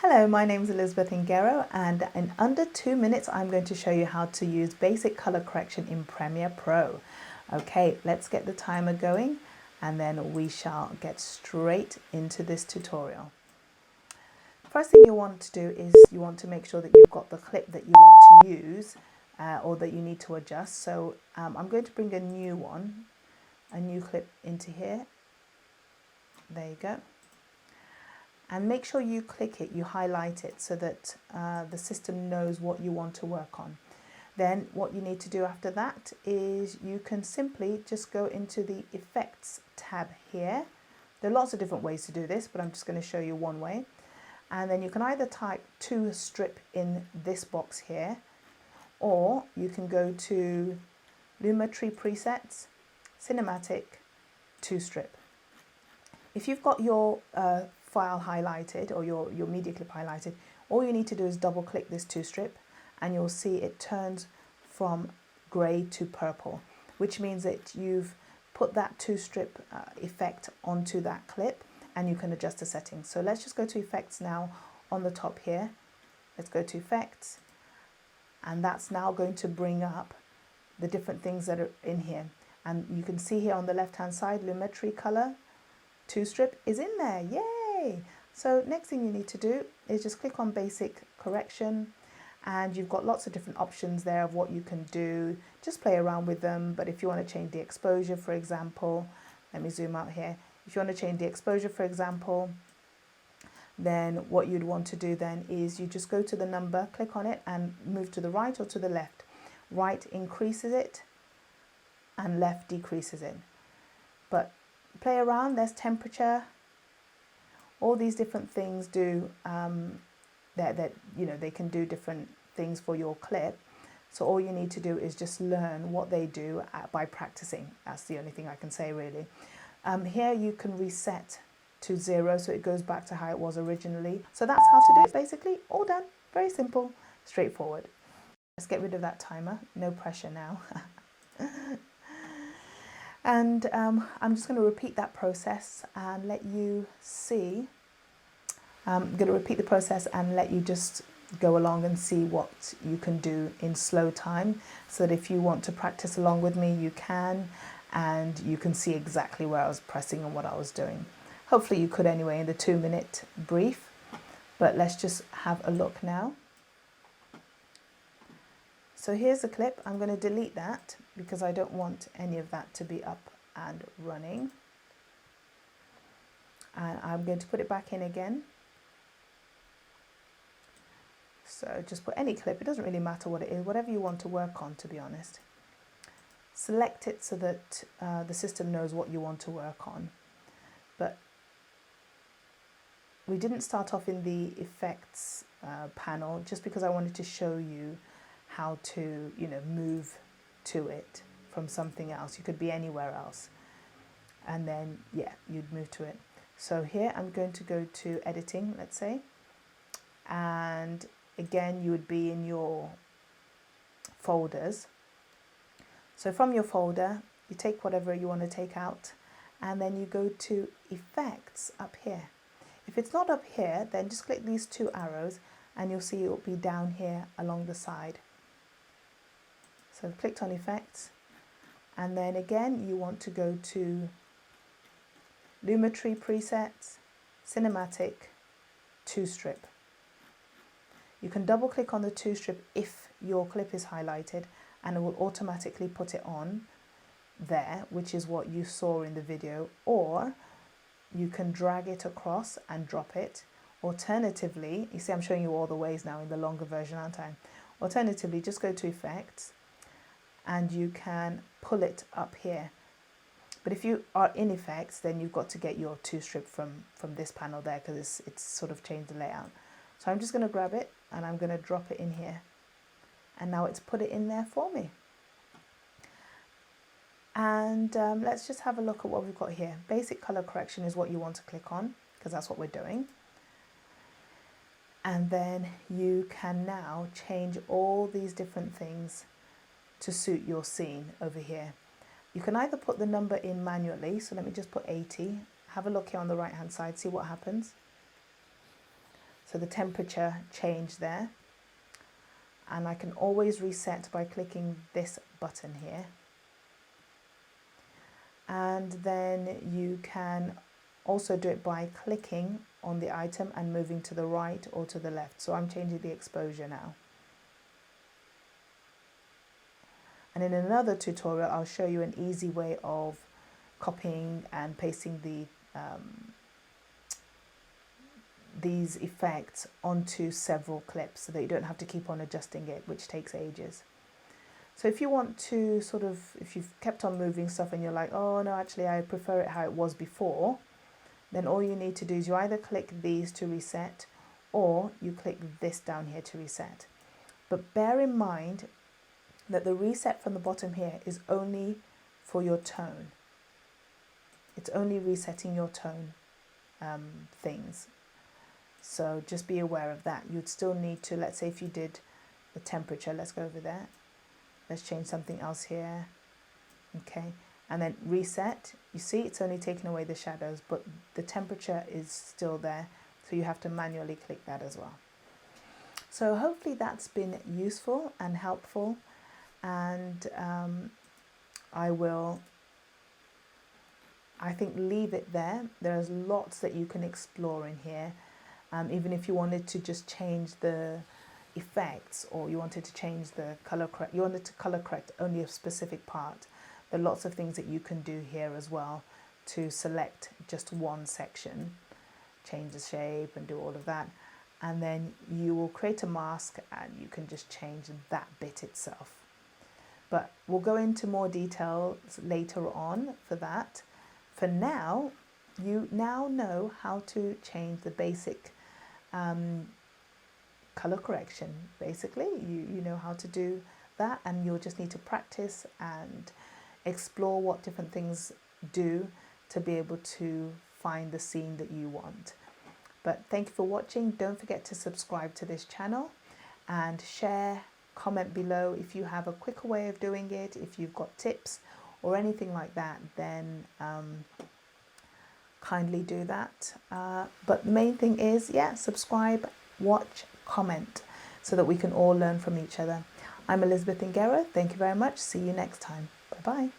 Hello, my name is Elizabeth Ingero, and in under 2 minutes I'm going to show you how to use basic color correction in Premiere Pro. Okay, let's get the timer going and then we shall get straight into this tutorial. First thing you want to do is you want to make sure that you've got the clip that you want to use or that you need to adjust. So I'm going to bring a new clip into here. There you go. And make sure you click it, you highlight it so that the system knows what you want to work on. Then what you need to do after that is you can simply just go into the Effects tab here. There are lots of different ways to do this, but I'm just going to show you one way. And then you can either type to strip in this box here, or you can go to Lumetri Presets, Cinematic, to strip. If you've got your file highlighted or your media clip highlighted, all you need to do is double click this to strip and you'll see it turns from grey to purple, which means that you've put that to strip effect onto that clip and you can adjust the settings. So let's just go to effects now on the top here. Let's go to effects, and that's now going to bring up the different things that are in here. And you can see here on the left hand side, Lumetri color to strip is in there. Yay! So next thing you need to do is just click on basic correction, and you've got lots of different options there of what you can do. Just play around with them. But if you want to change the exposure, for example, let me zoom out here. If you want to change the exposure, for example, then what you'd want to do then is you just go to the number, click on it and move to the right or to the left. Right increases it and left decreases it. But play around, there's temperature, all these different things do that you know, they can do different things for your clip. So all you need to do is just learn what they do by practicing. That's the only thing I can say, really. Here you can reset to 0 so it goes back to how it was originally. So that's how to do it, basically. All done. Very simple, straightforward. Let's get rid of that timer. No pressure now. And I'm just going to repeat that process and let you see. I'm going to repeat the process and let you just go along and see what you can do in slow time, so that if you want to practice along with me, you can, and you can see exactly where I was pressing and what I was doing. Hopefully you could anyway in the 2-minute brief, but let's just have a look now. So here's the clip. I'm going to delete that because I don't want any of that to be up and running. And I'm going to put it back in again. So just put any clip. It doesn't really matter what it is, whatever you want to work on, to be honest. Select it so that the system knows what you want to work on. But we didn't start off in the effects panel just because I wanted to show you how to, you know, move to it from something else. You could be anywhere else, and then yeah, you'd move to it. So here I'm going to go to editing, let's say, and again you would be in your folders. So from your folder you take whatever you want to take out, and then you go to effects up here. If it's not up here, then just click these 2 arrows and you'll see it will be down here along the side. So I've clicked on effects, and then again you want to go to Lumetri Presets, Cinematic, to strip. You can double click on the to strip if your clip is highlighted, and it will automatically put it on there, which is what you saw in the video, or you can drag it across and drop it. Alternatively, you see I'm showing you all the ways now in the longer version, aren't I? Alternatively, just go to effects and you can pull it up here. But if you are in effects, then you've got to get your to strip from this panel there, because it's sort of changed the layout. So I'm just going to grab it and I'm going to drop it in here, and now it's put it in there for me. And let's just have a look at what we've got here. Basic color correction is what you want to click on, because that's what we're doing. And then you can now change all these different things to suit your scene over here. You can either put the number in manually, so let me just put 80. Have a look here on the right hand side, see what happens. So the temperature changed there. And I can always reset by clicking this button here. And then you can also do it by clicking on the item and moving to the right or to the left. So I'm changing the exposure now. And in another tutorial, I'll show you an easy way of copying and pasting these effects onto several clips so that you don't have to keep on adjusting it, which takes ages. So if you want to if you've kept on moving stuff and you're like, oh no, actually I prefer it how it was before, then all you need to do is you either click these to reset or you click this down here to reset. But bear in mind that the reset from the bottom here is only for your tone. It's only resetting your tone things. So just be aware of that. You'd still need to, let's say if you did the temperature, let's go over there. Let's change something else here. Okay, and then reset. You see it's only taken away the shadows, but the temperature is still there. So you have to manually click that as well. So hopefully that's been useful and helpful. And I think leave it there. There's lots that you can explore in here. Even if you wanted to just change the effects, or you wanted to change the color correct, you wanted to color correct only a specific part, there are lots of things that you can do here as well to select just one section, change the shape and do all of that, and then you will create a mask and you can just change that bit itself. But we'll go into more details later on for that. For now, you now know how to change the basic color correction. Basically, you know how to do that, and you'll just need to practice and explore what different things do to be able to find the scene that you want. But thank you for watching. Don't forget to subscribe to this channel and share, comment below if you have a quicker way of doing it. If you've got tips or anything like that, then kindly do that. But the main thing is, yeah, subscribe, watch, comment, so that we can all learn from each other. I'm Elizabeth Ingero. Thank you very much. See you next time. Bye-bye.